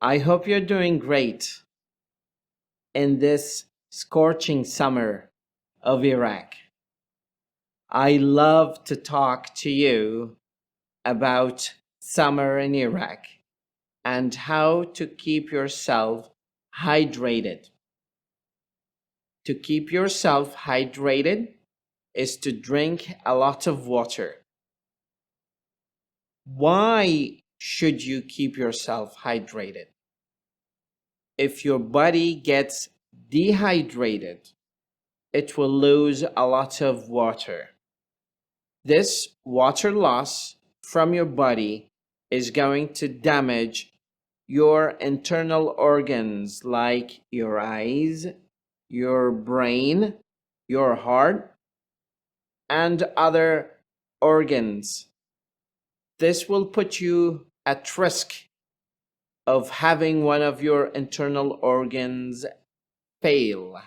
I hope you're doing great in this scorching summer of Iraq. I love to talk to you about summer in Iraq and how to keep yourself hydrated. To keep yourself hydrated is to drink a lot of water. Why should you keep yourself hydrated? If your body gets dehydrated, it will lose a lot of water. This water loss from your body is going to damage your internal organs like your eyes, your brain, your heart, and other organs. This will put you at risk of having one of your internal organs fail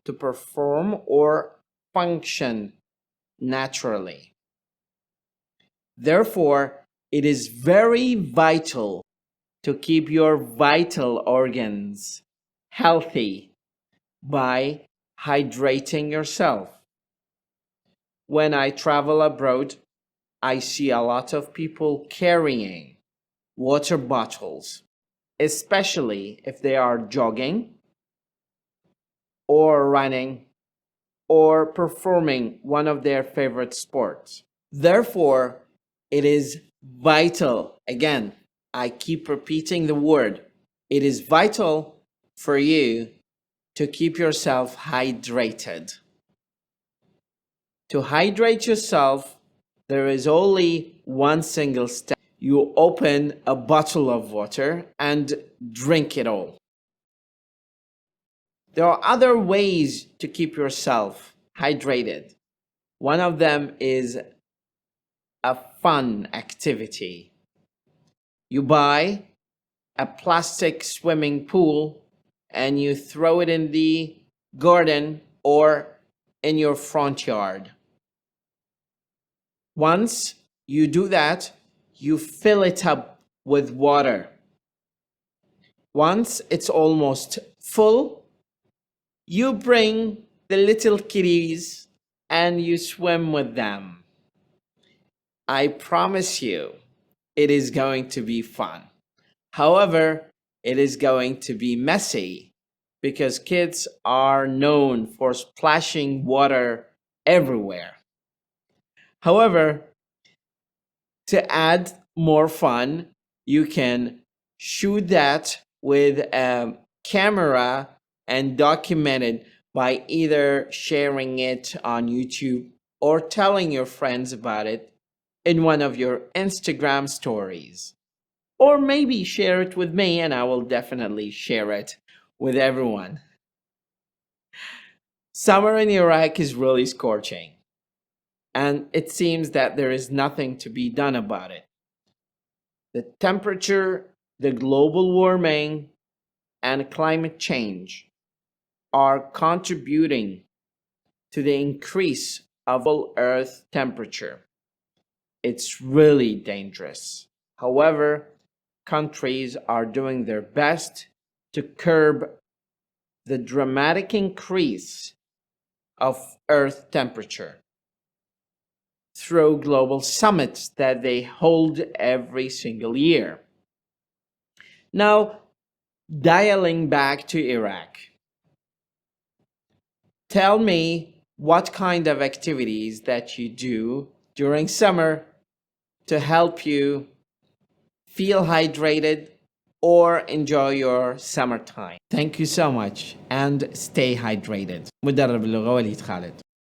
to perform or function naturally. Therefore, it is very vital to keep your vital organs healthy by hydrating yourself. When I travel abroad, I see a lot of people carrying water bottles, especially if they are jogging or running or performing one of their favorite sports. Therefore, it is vital, again, I keep repeating the word, it is vital for you to keep yourself hydrated. To hydrate yourself, there is only one single step. You open a bottle of water and drink it all. There are other ways to keep yourself hydrated. One of them is a fun activity. You buy a plastic swimming pool and you throw it in the garden or in your front yard. Once you do that, you fill it up with water. Once it's almost full, you bring the little kitties and you swim with them. I promise you, it is going to be fun. However, it is going to be messy because kids are known for splashing water everywhere. However, to add more fun, you can shoot that with a camera and document it by either sharing it on YouTube or telling your friends about it in one of your Instagram stories. Or maybe share it with me and I will definitely share it with everyone. Summer in Iraq is really scorching, and it seems that there is nothing to be done about it. The temperature, the global warming, and climate change are contributing to the increase of Earth temperature. It's really dangerous. However, countries are doing their best to curb the dramatic increase of Earth temperature through global summits that they hold every single year. Now, dialing back to Iraq, tell me what kind of activities that you do during summer to help you feel hydrated or enjoy your summertime. Thank you so much and stay hydrated. مدرب اللغة وليد خالد.